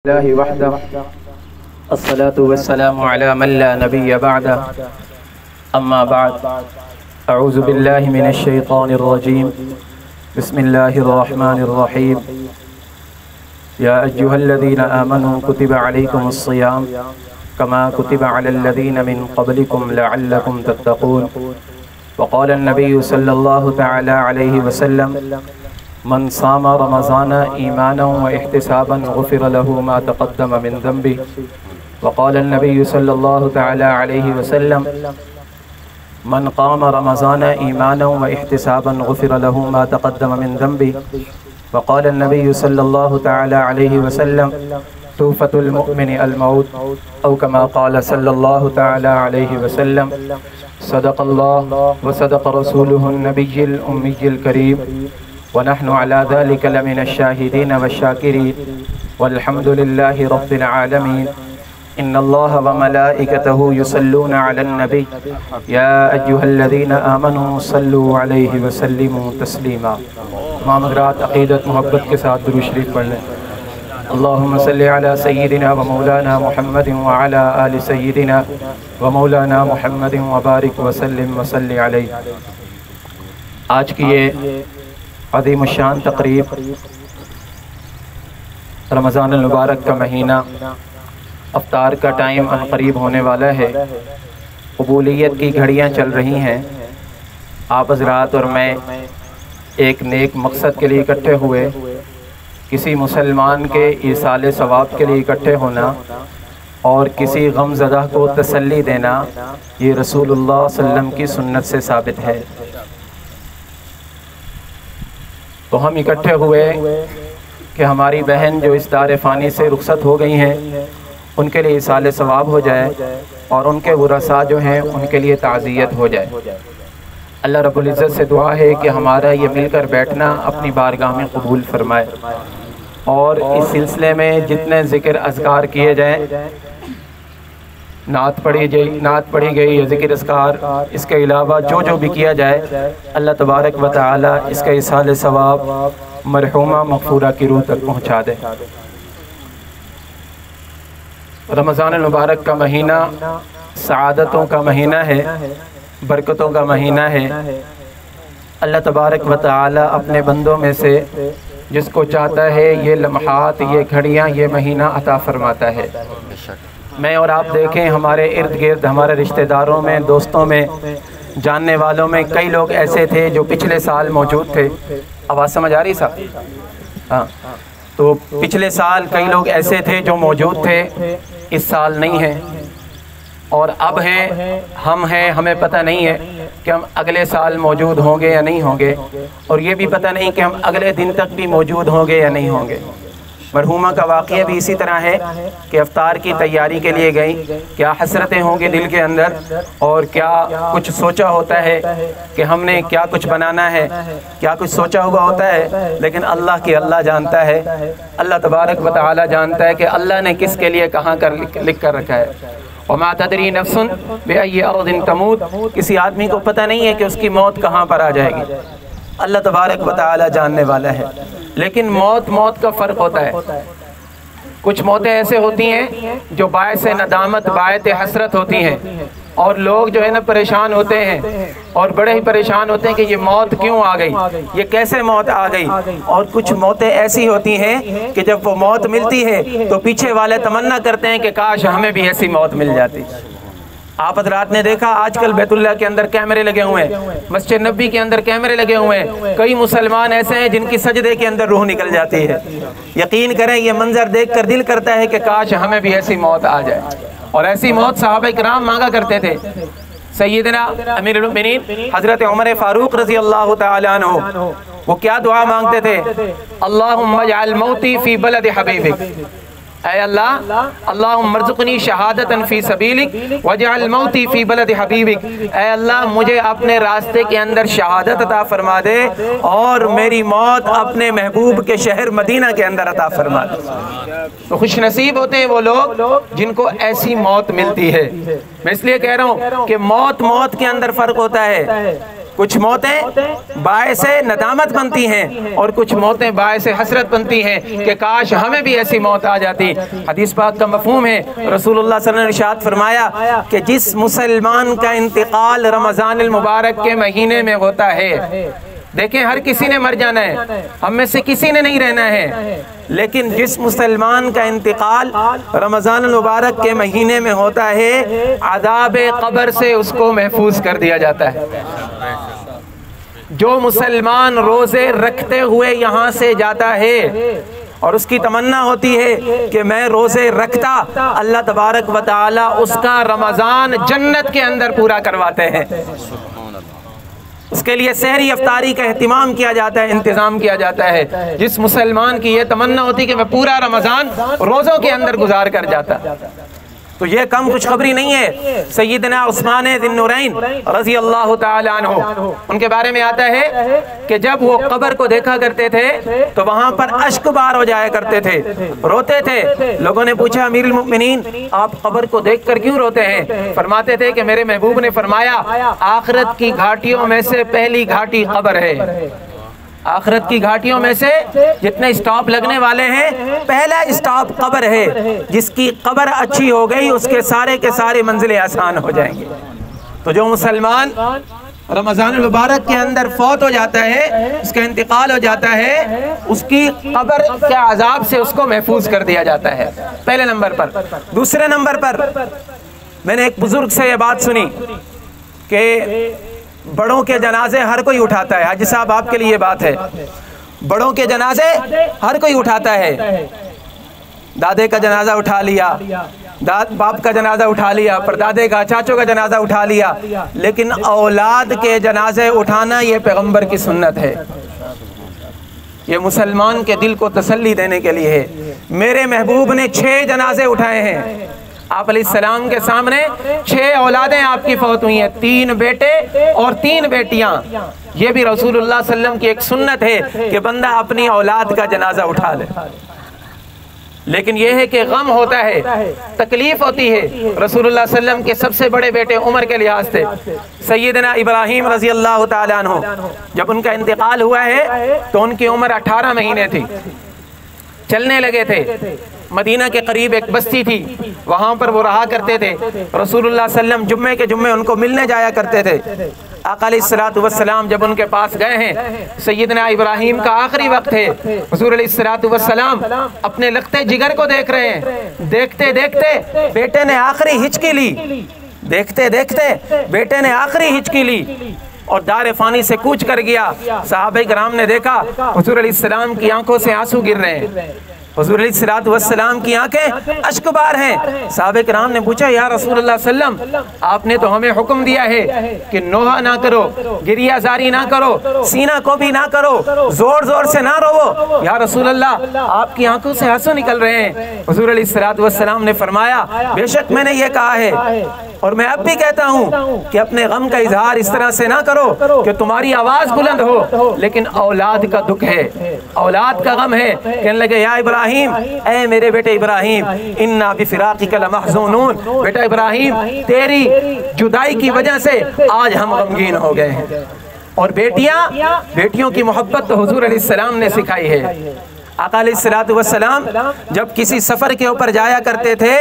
الله وحده الصلاة والسلام على من لا نبي بعده أما بعد أعوذ بالله من الشيطان الرجيم بسم الله الرحمن الرحيم يا أيها الذين آمنوا كتب عليكم الصيام كما كتب على الذين من قبلكم لعلكم تتقون وقال النبي صلى الله تعالى عليه وسلم من صام رمضان ایمانا و احتسابا غفر له ما تقدم من ذنبه وقال النبي صلى الله تعالى عليه وسلم من قام رمضان ایمانا و احتسابا غفر له ما تقدم من ذنبه وقال النبي صلى الله تعالى عليه وسلم توفة المؤمن الموت او كما قال صلى الله تعالى عليه وسلم صدق الله وصدق رسوله النبي الأمي الكريم ونحن على ذلك لمن الشاهدين والشاكرين والحمد لله رب العالمين إن الله وملائكته يصلون على النبي يا أيها الذين آمنوا صلوا عليه وسلموا تسليما معامرات عقیدت محبت کے ساتھ درود شریف پڑھ لیں اللهم صل على سيدنا ومولانا محمد وعلى آل سيدنا ومولانا محمد وبارك وسلم وصل عليه آج کی یہ عظیم الشان تقریب رمضان المبارک کا مہینہ افطار کا ٹائم ان قریب ہونے والا ہے قبولیت کی گھڑیاں چل رہی ہیں آپ حضرات اور میں ایک نیک مقصد کے لیے اکٹھے ہوئے کسی مسلمان کے ایصال ثواب کے لیے اکٹھے ہونا اور کسی غم زدہ کو تسلی دینا یہ رسول اللہ صلی اللہ علیہ وسلم کی سنت سے ثابت ہے تو ہم اکٹھے ہوئے کہ ہماری بہن جو اس دار فانی سے رخصت ہو گئی ہیں ان کے لیے ایصال ثواب ہو جائے اور ان کے ورثاء جو ہیں ان کے لیے تعزیت ہو جائے اللہ رب العزت سے دعا ہے کہ ہمارا یہ مل کر بیٹھنا اپنی بارگاہ میں قبول فرمائے اور اس سلسلے میں جتنے ذکر اذکار کیے جائیں نعت پڑھی گئی یا ذکر اذکار اس کے علاوہ جو بھی کیا جائے اللہ تبارک و تعالی اس کا ایصال ثواب مرحومہ مغفورہ کی روح تک پہنچا دے رمضان المبارک کا مہینہ سعادتوں کا مہینہ ہے برکتوں کا مہینہ ہے اللہ تبارک و تعالی اپنے بندوں میں سے جس کو چاہتا ہے یہ لمحات یہ گھڑیاں یہ مہینہ عطا فرماتا ہے میں اور آپ دیکھیں ہمارے ارد گرد ہمارے رشتہ داروں میں دوستوں میں جاننے والوں میں کئی لوگ ایسے تھے جو پچھلے سال موجود تھے آواز سمجھ آ رہی صاحب ہاں تو پچھلے سال کئی لوگ ایسے تھے جو موجود تھے اس سال نہیں ہیں اور اب ہیں ہم ہیں ہمیں پتہ نہیں ہے کہ ہم اگلے سال موجود ہوں گے یا نہیں ہوں گے اور یہ بھی پتہ نہیں کہ ہم اگلے دن تک بھی موجود ہوں گے یا نہیں ہوں گے مرحومہ کا واقعہ بھی اسی طرح ہے کہ افطار کی تیاری کے لیے گئی کیا حسرتیں ہوں گے دل کے اندر اور کیا کچھ سوچا ہوتا ہے کہ ہم نے کیا کچھ بنانا ہے کیا کچھ سوچا ہوا ہوتا ہے لیکن اللہ کی اللہ جانتا ہے اللہ تبارک و تعالی جانتا ہے کہ اللہ نے کس کے لیے کہاں کر لکھ کر رکھا ہے وَمَا تَدْرِي نَفْسٌ بِأَيِّ أَرْضٍ تَمُوتُ کسی آدمی کو پتہ نہیں ہے کہ اس کی موت کہاں پر آ جائے گی اللہ تبارک و تعالی جاننے والا ہے لیکن موت کا فرق ہوتا ہے کچھ موتیں ایسے ہوتی ہیں جو باعث ندامت باعث حسرت ہوتی ہیں اور لوگ جو ہے نا پریشان ہوتے ہیں اور بڑے ہی پریشان ہوتے ہیں کہ یہ موت کیوں آ گئی یہ کیسے موت آ گئی اور کچھ موتیں ایسی ہوتی ہیں کہ جب وہ موت ملتی ہے تو پیچھے والے تمنا کرتے ہیں کہ کاش ہمیں بھی ایسی موت مل جاتی آپ حضرات نے دیکھا آج کل بیت اللہ کے اندر کیمرے لگے ہوئے ہیں مسجد نبی کے اندر کیمرے لگے ہوئے ہیں کئی مسلمان ایسے ہیں جن کی سجدے کے اندر روح نکل جاتی ہے یقین کریں یہ منظر دیکھ کر دل کرتا ہے کہ کاش ہمیں بھی ایسی موت آ جائے اور ایسی موت صحابہ کرام مانگا کرتے تھے سیدنا امیر المؤمنین حضرت عمر فاروق رضی اللہ تعالی عنہ وہ کیا دعا مانگتے تھے اللہم اجعل موتی فی بلد حبیبک اے اللہ اللہم ارزقنی شہادتا فی سبیلک واجعل موتی فی بلد حبیبک اے اللہ مجھے اپنے راستے کے اندر شہادت عطا فرما دے اور میری موت اپنے محبوب کے شہر مدینہ کے اندر عطا فرما دے تو خوش نصیب ہوتے ہیں وہ لوگ جن کو ایسی موت ملتی ہے میں اس لیے کہہ رہا ہوں کہ موت کے اندر فرق ہوتا ہے کچھ موتیں باعث ندامت بنتی ہیں اور کچھ موتیں باعث حسرت بنتی ہیں کہ کاش ہمیں بھی ایسی موت آ جاتی۔ حدیث پاک کا مفہوم ہے، رسول اللہ صلی اللہ علیہ وسلم نے ارشاد فرمایا کہ جس مسلمان کا انتقال رمضان المبارک کے مہینے میں ہوتا ہے، دیکھیں ہر کسی نے مر جانا ہے، ہم میں سے کسی نے نہیں رہنا ہے، لیکن جس مسلمان کا انتقال رمضان المبارک کے مہینے میں ہوتا ہے، عذاب قبر سے اس کو محفوظ کر دیا جاتا ہے۔ جو مسلمان روزے رکھتے ہوئے یہاں سے جاتا ہے اور اس کی تمنا ہوتی ہے کہ میں روزے رکھتا، اللہ تبارک و تعالی اس کا رمضان جنت کے اندر پورا کرواتے ہیں۔ اس کے لیے سحری افطاری کا اہتمام کیا جاتا ہے، انتظام کیا جاتا ہے۔ جس مسلمان کی یہ تمنا ہوتی کہ میں پورا رمضان روزوں کے اندر گزار کر جاتا، تو یہ کم خوشخبری نہیں ہے۔ سیدنا عثمان ذی النورین رضی اللہ تعالی عنہ، ان کے بارے میں آتا ہے کہ جب وہ قبر کو دیکھا کرتے تھے تو وہاں پر اشک بار ہو جایا کرتے تھے، روتے تھے۔ لوگوں نے پوچھا امیر المؤمنین آپ قبر کو دیکھ کر کیوں روتے ہیں؟ فرماتے تھے کہ میرے محبوب نے فرمایا آخرت کی گھاٹیوں میں سے پہلی گھاٹی قبر ہے۔ آخرت کی گھاٹیوں میں سے جتنے اسٹاپ لگنے والے ہیں، پہلا اسٹاپ قبر ہے۔ جس کی قبر اچھی ہو گئی اس کے سارے منزلیں آسان ہو جائیں گے۔ تو جو مسلمان رمضان المبارک کے اندر فوت ہو جاتا ہے، اس کا انتقال ہو جاتا ہے، اس کی قبر کے عذاب سے اس کو محفوظ کر دیا جاتا ہے، پہلے نمبر پر۔ دوسرے نمبر پر میں نے ایک بزرگ سے یہ بات سنی کہ بڑوں کے جنازے ہر کوئی اٹھاتا ہے۔ حاجی صاحب آپ کے لیے یہ بات ہے، بڑوں کے جنازے ہر کوئی اٹھاتا ہے۔ دادے کا جنازہ اٹھا لیا، باپ کا جنازہ اٹھا لیا، پردادے کا، چاچوں کا جنازہ اٹھا لیا، لیکن اولاد کے جنازے اٹھانا یہ پیغمبر کی سنت ہے۔ یہ مسلمان کے دل کو تسلی دینے کے لیے ہے۔ میرے محبوب نے 6 جنازے اٹھائے ہیں۔ آپ علیہ السلام کے سامنے 6 اولادیں آپ کی فوت ہوئی ہیں، 3 بیٹے اور 3 بیٹیاں۔ یہ بھی رسول اللہ صلی اللہ علیہ وسلم کی ایک سنت ہے کہ بندہ اپنی اولاد کا جنازہ اٹھا لے۔ لیکن یہ ہے کہ غم ہوتا ہے، تکلیف ہوتی ہے۔ رسول اللہ صلی اللہ علیہ وسلم کے سب سے بڑے بیٹے عمر کے لحاظ سے سیدنا ابراہیم رضی اللہ تعالیٰ عنہ، جب ان کا انتقال ہوا ہے تو ان کی عمر 18 مہینے تھی، چلنے لگے تھے۔ مدینہ کے قریب ایک بستی تھی، وہاں پر وہ رہا کرتے تھے۔ رسول اللہ صلی اللہ علیہ وسلم جمعے کے جمعے ان کو ملنے جایا کرتے تھے۔ آقا علیہ السلام جب ان کے پاس گئے ہیں، سیدنا ابراہیم کا آخری وقت ہے، حضور علیہ السلام اپنے لختے جگر کو دیکھ رہے ہیں۔ دیکھتے دیکھتے بیٹے نے آخری ہچکی لی، دیکھتے دیکھتے بیٹے نے آخری ہچکی لی اور دار فانی سے کوچ کر گیا۔ صحابہ کرام نے دیکھا حضور علیہ السلام کی آنکھوں سے آنسو گر رہے ہیں، حضور علیہ السلام کی آنکھیں اشک بار ہیں۔ صحابہ کرام نے پوچھا یا رسول اللہ صلی اللہ علیہ وسلم، آپ نے تو ہمیں حکم دیا ہے کہ نوحہ نہ کرو، گریہ زاری نہ کرو، سینہ کو بھی نہ کرو، زور زور سے نہ رو۔ یا رسول اللہ آپ کی آنکھوں سے آنسو نکل رہے ہیں۔ حضور علیہ السلام نے فرمایا بے شک میں نے یہ کہا ہے اور میں اب بھی کہتا ہوں کہ اپنے غم کا اظہار اس طرح سے نہ کرو کہ تمہاری آواز بلند ہو، لیکن اولاد کا دکھ ہے، اولاد کا غم ہے۔ کہنے لگے یا ابراہیم، اے میرے بیٹے ابراہیم، انا بفراقک لمحزونون، بیٹا ابراہیم تیری جدائی کی وجہ سے آج ہم غمگین ہو گئے ہیں۔ اور بیٹیوں کی محبت تو حضور علیہ السلام نے سکھائی ہے۔ آقا علیہ السلام جب کسی سفر کے اوپر جایا کرتے تھے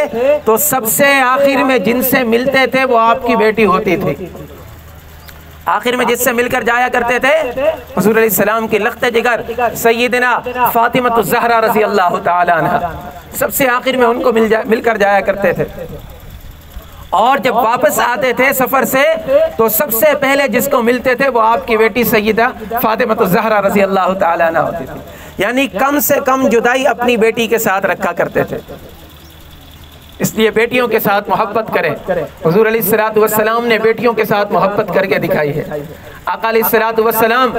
تو سب سے آخر میں جن سے ملتے تھے وہ آپ کی بیٹی ہوتی تھی۔ آخر میں جس سے مل کر جایا کرتے تھے حضور علیہ السلام کی لخت جگر سیدنا فاطمہ الزہرا رضی اللہ تعالی عنہ، سب سے آخر میں ان کو مل کر جایا کرتے تھے۔ اور جب واپس آتے تھے سفر سے تو سب سے پہلے جس کو ملتے تھے وہ آپ کی بیٹی سیدہ فاطمہ الزہرا رضی اللہ تعالی عنہ ہوتی تھی۔ یعنی کم سے کم جدائی اپنی بیٹی کے ساتھ رکھا کرتے تھے۔ اس لیے بیٹیوں کے ساتھ محبت کریں۔ حضور علیہ السلام نے بیٹیوں کے ساتھ محبت کر کے دکھائی ہے۔ آقا علیہ السلام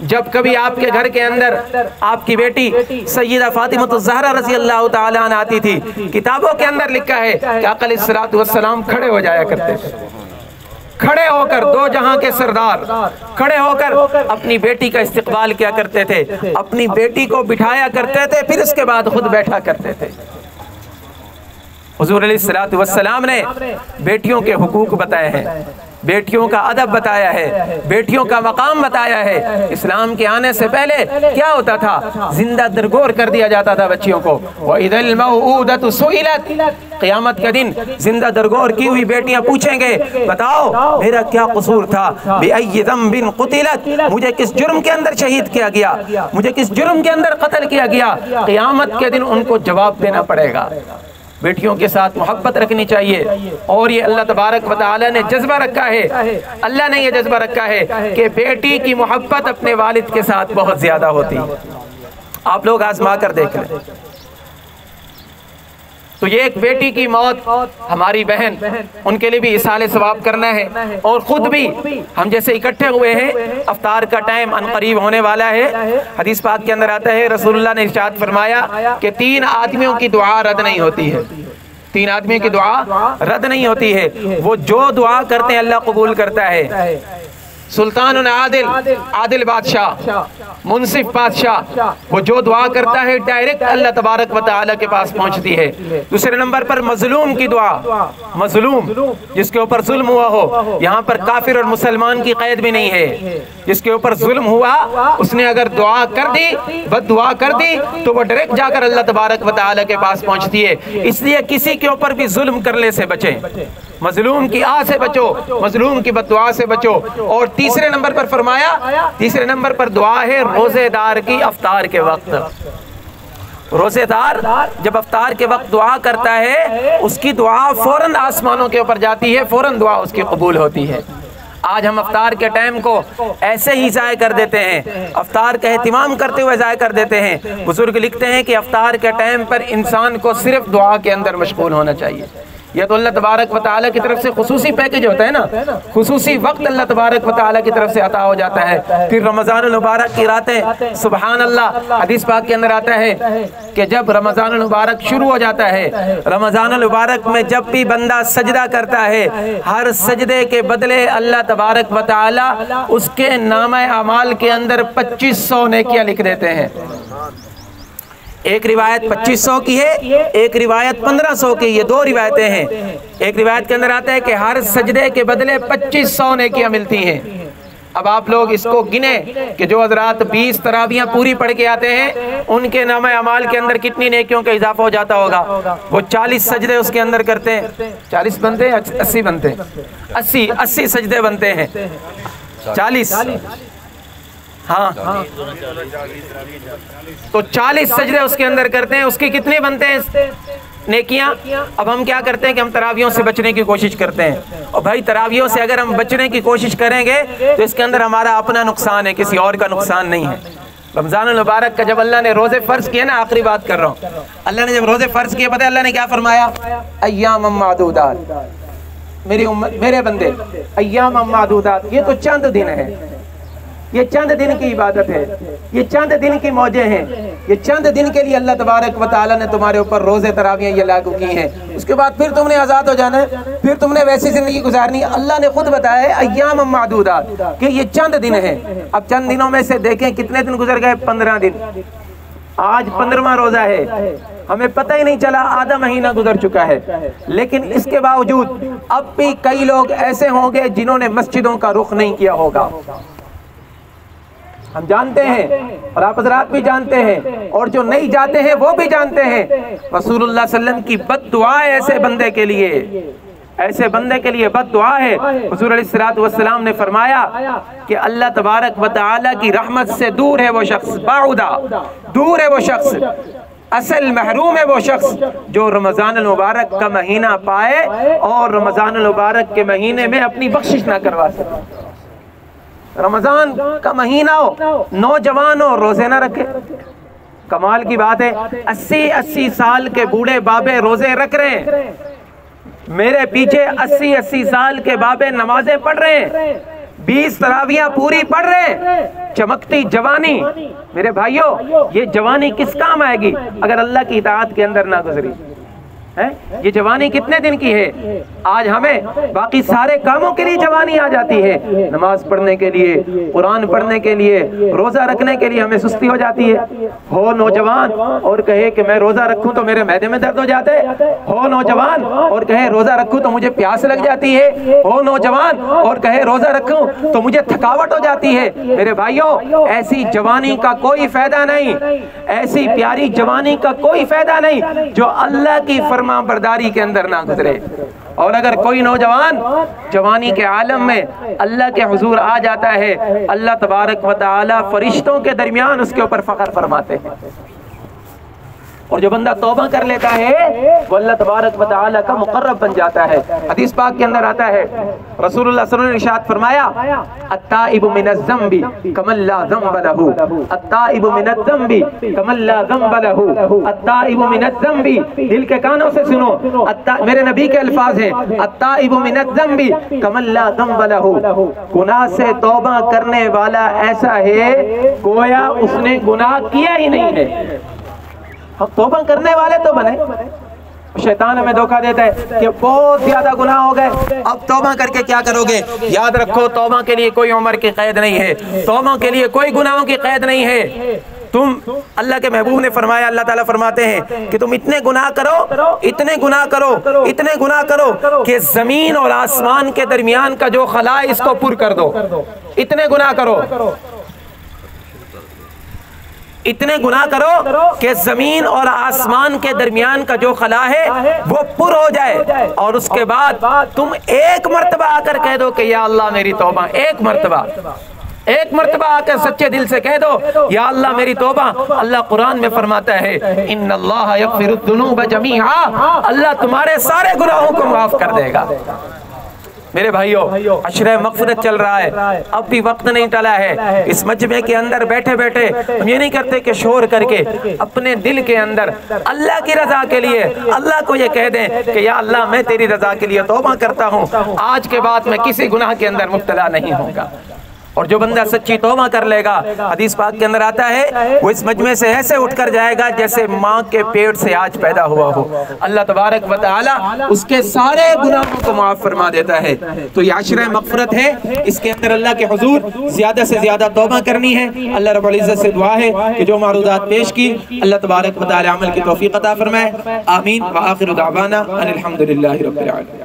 جب کبھی آپ کے گھر کے اندر آپ کی بیٹی سیدہ فاطمہ الزہرا رضی اللہ تعالی عنہا آتی تھی، کتابوں کے اندر لکھا ہے کہ آقا علیہ السلام کھڑے ہو جایا کرتے تھے، کھڑے ہو کر دو جہاں کے سردار کھڑے ہو کر اپنی بیٹی کا استقبال کیا کرتے تھے، اپنی بیٹی کو بٹھایا کرتے تھے، پھر اس کے بعد خود بیٹھا کرتے تھے۔ حضور علیہ السلام نے بیٹیوں کے حقوق بتائے ہیں۔ بیٹیوں کا ادب بتایا ہے، بیٹیوں کا مقام بتایا ہے۔ اسلام کے آنے سے پہلے کیا ہوتا تھا؟ زندہ درگور کر دیا جاتا تھا بچیوں کو۔ وَإِذَا الْمَوْءُودَةُ سُئِلَتْ، قیامت کے دن زندہ درگور کی ہوئی بیٹیاں پوچھیں گے، بتاؤ میرا کیا قصور تھا؟ بِأَيِّ ذَنبٍ قُتِلَتْ، مجھے کس جرم کے اندر شہید کیا گیا، مجھے کس جرم کے اندر قتل کیا گیا؟ قیامت کے دن ان کو جواب دینا پڑے گا۔ بیٹیوں کے ساتھ محبت رکھنی چاہیے، اور یہ اللہ تبارک و تعالی نے جذبہ رکھا ہے، اللہ نے یہ جذبہ رکھا ہے کہ بیٹی کی محبت اپنے والد کے ساتھ بہت زیادہ ہوتی ہے۔ آپ لوگ آزما کر دیکھ لیں۔ تو یہ ایک بیٹی کی موت، ہماری بہن، ان کے لیے بھی ایصال ثواب کرنا ہے، اور خود بھی ہم جیسے اکٹھے ہوئے ہیں، افطار کا ٹائم ان قریب ہونے والا ہے۔ حدیث پاک کے اندر آتا ہے، رسول اللہ نے ارشاد فرمایا کہ 3 آدمیوں کی دعا رد نہیں ہوتی ہے، 3 آدمیوں کی دعا رد نہیں ہوتی ہے۔ وہ جو دعا کرتے ہیں اللہ قبول کرتا ہے۔ سلطان عادل، عادل بادشاہ، منصف بادشاہ، وہ جو دعا کرتا ہے ڈائریکٹ اللہ تبارک و تعالیٰ کے پاس پہنچتی ہے۔ دوسرے نمبر پر مظلوم کی دعا، مظلوم جس کے اوپر ظلم ہوا ہو، یہاں پر کافر اور مسلمان کی قید بھی نہیں ہے، جس کے اوپر ظلم ہوا اس نے اگر دعا کر دی، بد دعا کر دی، تو وہ ڈائریکٹ جا کر اللہ تبارک و تعالیٰ کے پاس پہنچتی ہے۔ اس لیے کسی کے اوپر بھی ظلم کرنے سے بچیں، مظلوم کی آہ سے بچو، مظلوم کی بد دعا سے بچو۔ اور تیسرے نمبر پر فرمایا، تیسرے نمبر پر دعا ہے روزے دار کی افطار کے وقت۔ روزے دار جب افطار کے وقت دعا کرتا ہے، اس کی دعا فوراً آسمانوں کے اوپر جاتی ہے، فوراً دعا اس کی قبول ہوتی ہے۔ آج ہم افطار کے ٹائم کو ایسے ہی ضائع کر دیتے ہیں، افطار کا اہتمام کرتے ہوئے ضائع کر دیتے ہیں۔ بزرگ لکھتے ہیں کہ افطار کے ٹائم پر انسان کو صرف دعا کے اندر مشغول ہونا چاہیے۔ یہ تو اللہ تبارک و تعالیٰ کی طرف سے خصوصی پیکج ہوتا ہے نا، خصوصی وقت اللہ تبارک و تعالیٰ کی طرف سے عطا ہو جاتا ہے۔ پھر رمضان المبارک کی راتیں، سبحان اللہ، حدیث پاک کے اندر آتا ہے کہ جب رمضان المبارک شروع ہو جاتا ہے، رمضان المبارک میں جب بھی بندہ سجدہ کرتا ہے، ہر سجدے کے بدلے اللہ تبارک و تعالیٰ اس کے نامہ اعمال کے اندر 2500 نیکیاں لکھ دیتے ہیں۔ ایک روایت 2500 کی ہے، ایک روایت 1500 کی، یہ 2 روایتیں ہیں۔ ایک روایت کے اندر آتا ہے کہ ہر سجدے کے بدلے 2500 نیکیاں ملتی ہیں۔ اب آپ لوگ اس کو گنے کہ جو حضرات 20 تراویحیں پوری پڑھ کے آتے ہیں، ان کے نامہ اعمال کے اندر کتنی نیکیوں کا اضافہ ہو جاتا ہوگا۔ وہ 40 سجدے اس کے اندر کرتے ہیں، 40 بنتے ہیں، 80 بنتے ہیں، 80 سجدے بنتے ہیں، 40، ہاں تو 40 سجدے اس کے اندر کرتے ہیں، اس کی کتنی بنتے ہیں نیکیاں؟ اب ہم کیا کرتے ہیں کہ ہم تراویحوں سے بچنے کی کوشش کرتے ہیں، اور بھائی تراویحوں سے اگر ہم بچنے کی کوشش کریں گے تو اس کے اندر ہمارا اپنا نقصان ہے، کسی اور کا نقصان نہیں ہے۔ رمضان المبارک کا جب اللہ نے روزے فرض کیے نا، آخری بات کر رہا ہوں، اللہ نے جب روزے فرض کیے، پتہ ہے اللہ نے کیا فرمایا؟ ایام معدودات، میرے بندے، ایام معدودات، یہ تو چند دن ہے، یہ چند دن کی عبادت ہے، یہ چند دن کی موجیں ہیں، یہ چند دن کے لیے اللہ تبارک و تعالیٰ نے تمہارے اوپر روزے تراویحیں یہ لاگو کی ہیں۔ اس کے بعد پھر تم نے آزاد ہو جانا ہے، پھر تم نے ویسی زندگی گزارنی ہے۔ اللہ نے خود بتایا ہے ایام معدودات کہ یہ چند دن ہیں۔ اب چند دنوں میں سے دیکھیں کتنے دن گزر گئے؟ 15 دن۔ آج 15واں روزہ ہے، ہمیں پتہ ہی نہیں چلا آدھا مہینہ گزر چکا ہے، لیکن اس کے باوجود اب بھی کئی لوگ ایسے ہوں گے جنہوں نے مسجدوں کا رخ نہیں کیا ہوگا۔ ہم جانتے ہیں، اور آپ حضرات بھی جانتے ہیں، اور جو نہیں جاتے ہیں وہ بھی جانتے ہیں، رسول اللہ صلی اللہ علیہ وسلم کی بد دعا ہے ایسے بندے کے لیے، ایسے بندے کے لیے بد دعا ہے۔ حضور علیہ السلام نے فرمایا کہ اللہ تبارک و تعالیٰ کی رحمت سے دور ہے وہ شخص، بعودا، دور ہے وہ شخص، اصل محروم ہے وہ شخص جو رمضان المبارک کا مہینہ پائے اور رمضان المبارک کے مہینے میں اپنی بخشش نہ کروا سکے۔ رمضان کا مہینہ ہو، نوجوان ہو، روزے نہ رکھے، کمال کی بات ہے۔ 80 سال کے بوڑھے بابے روزے رکھ رہے ہیں، میرے پیچھے 80 سال کے بابے نمازیں پڑھ رہے ہیں، 20 تراویحیں پوری پڑھ رہے ہیں، چمکتی جوانی۔ میرے بھائیوں، یہ جوانی کس کام آئے گی اگر اللہ کی اطاعت کے اندر نہ گزری؟ یہ جوانی کتنے دن کی ہے؟ آج ہمیں باقی سارے کاموں کے لیے جوانی آ جاتی ہے، نماز پڑھنے کے لیے، قرآن پڑھنے کے لیے، روزہ رکھنے کے لیے ہمیں سستی ہو جاتی ہے۔ ہو نوجوان اور کہے کہ میں روزہ رکھوں تو میرے معدے میں درد ہو جاتے، ہو نوجوان اور کہے روزہ رکھوں تو مجھے پیاس لگ جاتی ہے، ہو نوجوان اور کہے روزہ رکھوں تو مجھے تھکاوٹ ہو جاتی ہے۔ میرے بھائیوں، ایسی جوانی کا کوئی فائدہ نہیں، ایسی پیاری جوانی کا کوئی فائدہ نہیں جو اللہ کی فرما برداری کے اندر نہ گزرے۔ اور اگر کوئی نوجوان جوانی کے عالم میں اللہ کے حضور آ جاتا ہے، اللہ تبارک و تعالی فرشتوں کے درمیان اس کے اوپر فخر فرماتے ہیں۔ اور جو بندہ توبہ کر لیتا ہے وہ اللہ تبارک و تعالی کا مقرب بن جاتا ہے۔ حدیث پاک کے اندر آتا ہے، رسول اللہ صلی اللہ علیہ وسلم نے ارشاد فرمایا، التائب من الذنب کمن لا ذنب له، التائب من الذنب کمن لا ذنب له، التائب من الذنب، دل کے کانوں سے سنو، میرے نبی کے الفاظ ہیں، التائب من الذنب کمن لا ذنب له، گناہ سے توبہ کرنے والا ایسا ہے گویا اس نے گناہ کیا ہی نہیں ہے۔ ہم توبہ کرنے والے تو بنے، شیطان ہمیں دھوکہ دیتا ہے کہ بہت زیادہ گناہ ہو گئے، اب توبہ کر کے کیا کرو گے؟ یاد رکھو، توبہ کے لیے کوئی عمر کی قید نہیں ہے، توبہ کے لیے کوئی گناہوں کی قید نہیں ہے۔ تم، اللہ کے محبوب نے فرمایا، اللہ تعالیٰ فرماتے ہیں کہ تم اتنے گناہ کرو، اتنے گناہ کرو، اتنے گناہ کرو کہ زمین اور آسمان کے درمیان کا جو خلا ہے اس کو پر کر دو، اتنے گناہ کرو، اتنے گناہ کرو کہ زمین اور آسمان کے درمیان کا جو خلا ہے وہ پر ہو جائے، اور اس کے بعد تم ایک مرتبہ آ کر کہہ دو کہ یا اللہ میری توبہ، ایک مرتبہ آ کر سچے دل سے کہہ دو یا اللہ میری توبہ۔ اللہ قرآن میں فرماتا ہے، ان اللہ یغفر الذنوب جمیعا، اللہ تمہارے سارے گناہوں کو معاف کر دے گا۔ میرے بھائیوں، عشرہ مغفرت چل رہا ہے، اب بھی وقت نہیں ٹلا ہے۔ اس مجمع کے اندر بیٹھے بیٹھے ہم یہ نہیں کرتے کہ شور کر کے اپنے دل کے اندر اللہ کی رضا کے لیے اللہ کو یہ کہہ دیں کہ یا اللہ میں تیری رضا کے لیے توبہ کرتا ہوں، آج کے بعد میں کسی گناہ کے اندر مبتلا نہیں ہوں گا۔ اور جو بندہ سچی توبہ کر لے گا، حدیث پاک کے اندر آتا ہے، وہ اس مجمع سے ایسے اٹھ کر جائے گا جیسے ماں کے پیٹ سے آج پیدا ہوا ہو۔ اللہ تبارک و تعالی اس کے سارے گناہوں کو معاف فرما دیتا ہے۔ تو یہ عشرہ مغفرت ہے، اس کے اندر اللہ کے حضور زیادہ سے زیادہ توبہ کرنی ہے۔ اللہ رب العزت سے دعا ہے کہ جو معروضات پیش کی اللہ تبارک و تعالی عمل کی توفیق عطا فرمائے۔ آمین۔ وآخر دعوانا ان الحمدللہ رب العالمین۔